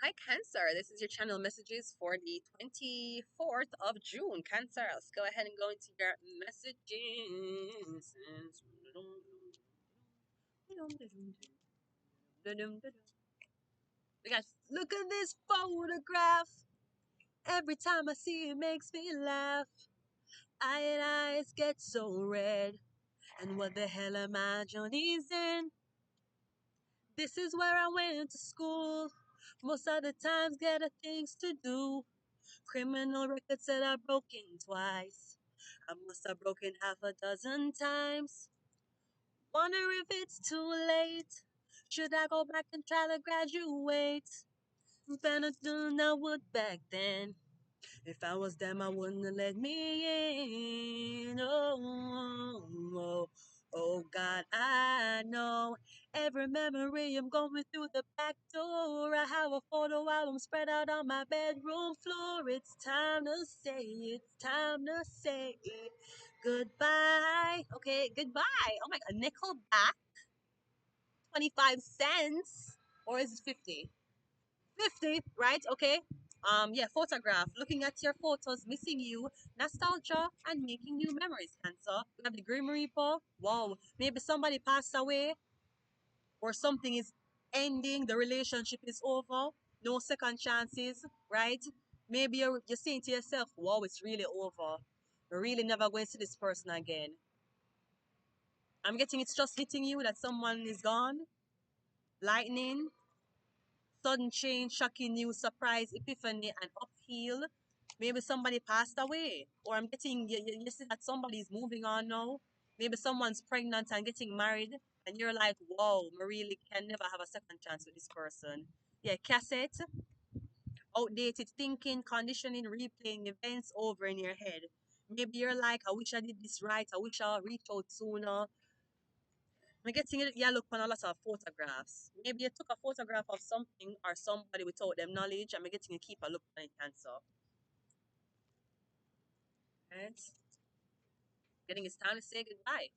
Hi, Cancer. This is your channel messages for the 24th of June. Cancer, let's go ahead and go into your messages. We got, look at this photograph. Every time I see it makes me laugh. Eyes get so red. And what the hell am I, Johnny's in? This is where I went to school. Most of the times, get things to do. Criminal record said I've broken twice. I must have broken half a dozen times. Wonder if it's too late. Should I go back and try to graduate? Better than I would back then. If I was them, I wouldn't have let me in. Oh, oh God, I know every memory I'm going through the back door. I have a photo album spread out on my bedroom floor. It's time to say, it's time to say goodbye. Okay, goodbye. Oh my God, nickel back, 25 cents. Or is it 50? 50, right? Okay. Yeah, photograph. Looking at your photos, missing you, nostalgia, and making new memories, Cancer. We have the Grim Reaper. Wow. Maybe somebody passed away or something is ending, the relationship is over, no second chances, right? Maybe you're saying to yourself, wow, it's really over. We're really never going to see this person again. I'm getting it's just hitting you that someone is gone. Lightning, sudden change, shocking news, surprise, epiphany, and upheaval. Maybe somebody passed away, or I'm getting you see that somebody is moving on now. Maybe someone's pregnant and getting married, and you're like, wow, I really can never have a second chance with this person. Yeah, cassette, outdated thinking, conditioning, replaying events over in your head. Maybe you're like, I wish I did this right. I wish I reached out sooner. I'm getting it, yeah, look on a lot of photographs. Maybe you took a photograph of something or somebody without them knowledge. I'm getting to keep a look on it, Cancer. Right? Getting it's time to say goodbye.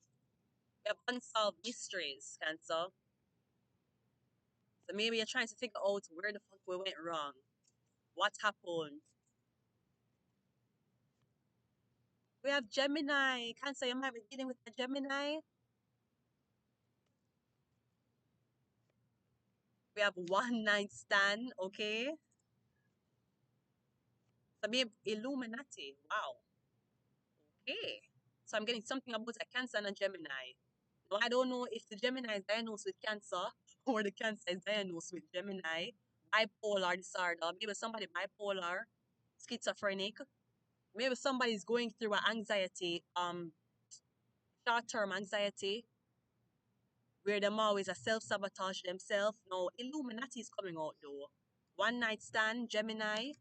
We have unsolved mysteries, Cancer. So maybe you're trying to figure out where the fuck we went wrong. What happened? We have Gemini. Cancer, you might be dealing with a Gemini. We have one night stand, okay? So maybe Illuminati. Wow. Okay. So I'm getting something about a Cancer and a Gemini. Now, I don't know if the Gemini is diagnosed with cancer or the cancer is diagnosed with Gemini, bipolar disorder, maybe somebody bipolar, schizophrenic, maybe somebody is going through an anxiety, short-term anxiety, where them always a self-sabotage themselves. No, Illuminati is coming out though. One night stand, Gemini,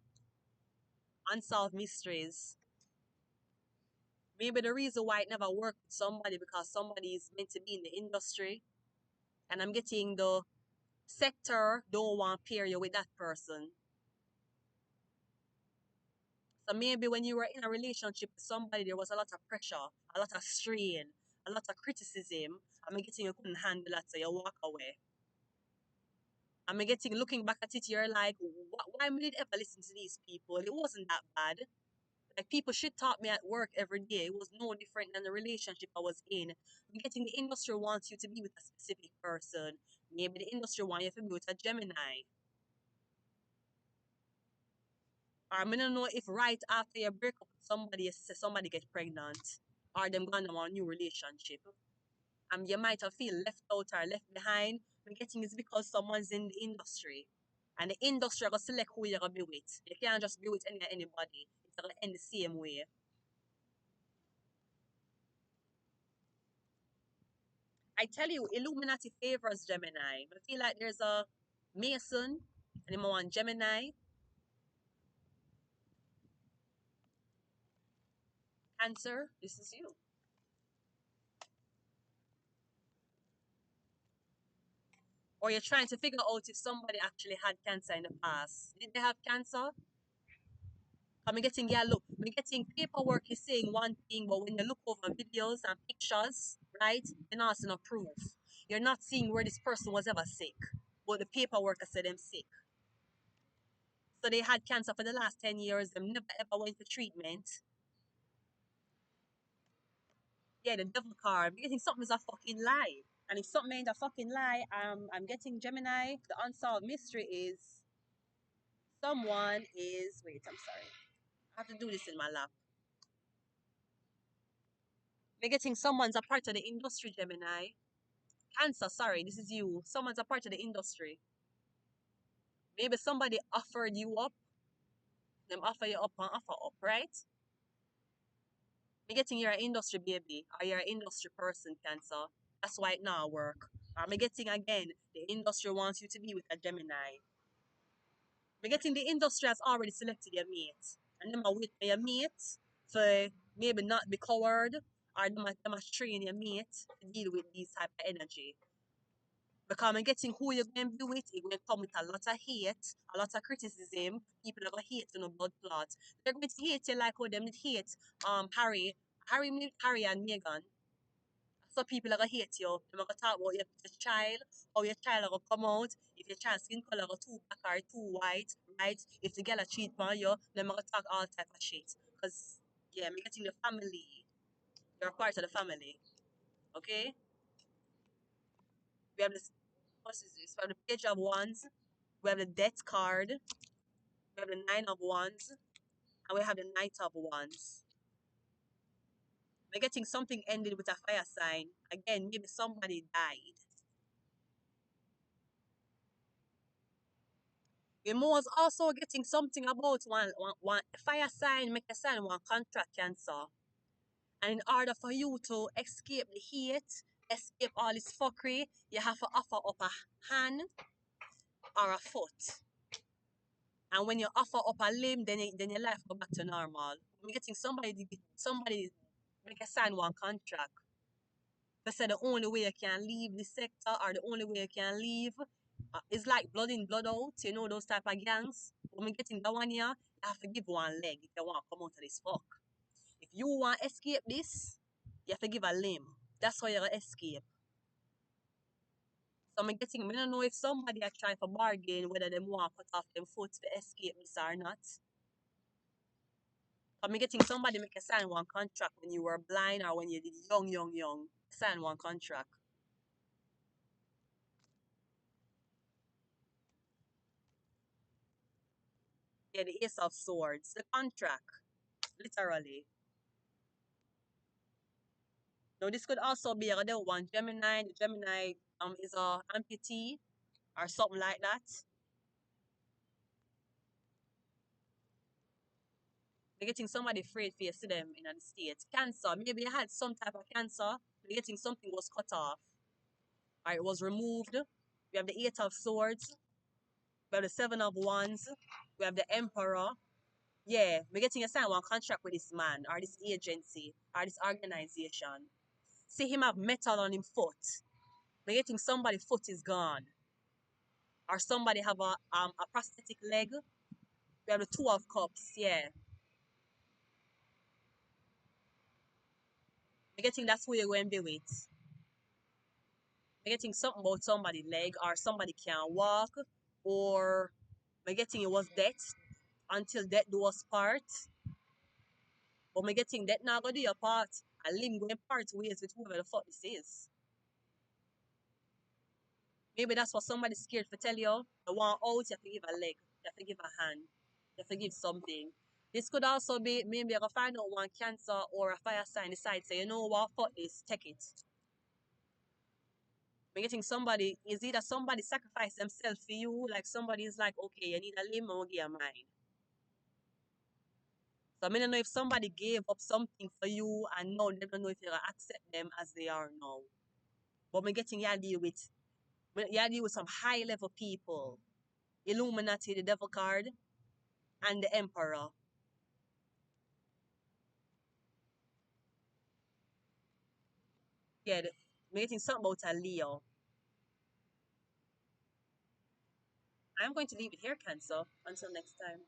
unsolved mysteries. Maybe the reason why it never worked with somebody because somebody is meant to be in the industry. And I'm getting the sector don't want to pair you with that person. So maybe when you were in a relationship with somebody, there was a lot of pressure, a lot of strain, a lot of criticism. I'm getting you couldn't handle that, so you walk away. I'm getting looking back at it, you're like, why did I ever listen to these people? It wasn't that bad. Like people should taught me at work every day. It was no different than the relationship I was in. I'm getting the industry wants you to be with a specific person. Maybe the industry wants you to be with a Gemini. Or I don't know if right after you break up with somebody, you say somebody get pregnant, or them gonna want a new relationship. You might have feel left out or left behind. I'm getting is because someone's in the industry. And the industry are gonna select who you're gonna be with. You can't just be with anybody. It's gonna end the same way. I tell you, Illuminati favors Gemini. I feel like there's a Mason, and I'm on Gemini, Cancer. This is you. Or you're trying to figure out if somebody actually had cancer in the past. Did they have cancer? I'm getting, yeah, look, I'm getting paperwork is saying one thing, but when you look over videos and pictures, right, you're not seeing no proof. You're not seeing where this person was ever sick. But the paperwork has said them sick. So they had cancer for the last 10 years. They never ever went for treatment. Yeah, the devil card. Because if something is a fucking lie. And if something ain't a fucking lie, I'm getting Gemini. The unsolved mystery is someone is. Wait, I'm sorry. I have to do this in my lap. We're getting someone's a part of the industry, Gemini. Cancer, sorry, this is you. Someone's a part of the industry. Maybe somebody offered you up. Them offer you up and offer up, right? We're getting you're an industry baby or you're an industry person, Cancer. That's why it now work. Or me getting again, the industry wants you to be with a Gemini. We're getting the industry has already selected your mate. And them are wait for your mate for maybe not be coward or them are train your mate to deal with these type of energy. Because I'm getting who you're going to be with, it's going to come with a lot of hate, a lot of criticism. People are going to hate you, no blood clot. They're going to hate you like how them did hate Harry and Meghan. So people are going to hate you. They're going to talk about your child, how your child are going to come out, if your child's skin color are too black or too white, right? If the girl are cheat on you, they're going to talk all type of shit. Because, yeah, I'm getting the family. You're a part of the family. Okay? We have this, what is this? We have the page of wands. We have the death card. We have the nine of wands. And we have the knight of wands. We're getting something ended with a fire sign. Again, maybe somebody died. We was also getting something about one fire sign, make a sign, one contract cancer. And in order for you to escape the heat, escape all this fuckery, you have to offer up a hand or a foot. And when you offer up a limb, then your life go back to normal. We're getting somebody make a sign one contract. They say the only way you can leave the sector or the only way you can leave is like blood in, blood out, you know, those type of gangs. When we getting that one here, you have to give one leg if you want to come out of this fuck. If you want to escape this, you have to give a limb. That's how you're going to escape. So I'm getting, I don't know if somebody are trying for bargain whether they want to cut off them foot to escape this or not. I'm getting somebody make a sign one contract when you were blind or when you did young. Sign one contract. Yeah, the Ace of Swords, the contract, literally. Now this could also be another one, Gemini. The Gemini is a amputee or something like that. They're getting somebody afraid for you see them in the state. Cancer, maybe you had some type of cancer. They're getting something was cut off or it was removed. We have the Eight of Swords. We have the Seven of Wands. We have the Emperor. Yeah, we're getting a sign one contract with this man or this agency or this organization. See him have metal on him foot. We're getting somebody foot is gone. Or somebody have a prosthetic leg. We have the Two of Cups, yeah. We're getting that's who you're going to be with. We're getting something about somebody's leg or somebody can't walk. Or we're getting it was death until death do us part. But we're getting death now go do your part. And limb going part ways with whoever the fuck this is. Maybe that's what somebody's scared to tell you. The one out, you have to give a leg. You have to give a hand. You have to give something. This could also be maybe you're gonna find out one cancer or a fire sign decide say, you know what, fuck this, take it. We're getting somebody is either somebody sacrifice themselves for you, like somebody is like, okay, you need a limb, I'll give you mine. So I don't know if somebody gave up something for you and now they don't know if you're gonna accept them as they are now. But we're getting you deal with some high level people. Illuminati, the devil card, and the emperor. Yeah, we're getting something about a Leo. I'm going to leave it here, Cancer. Until next time.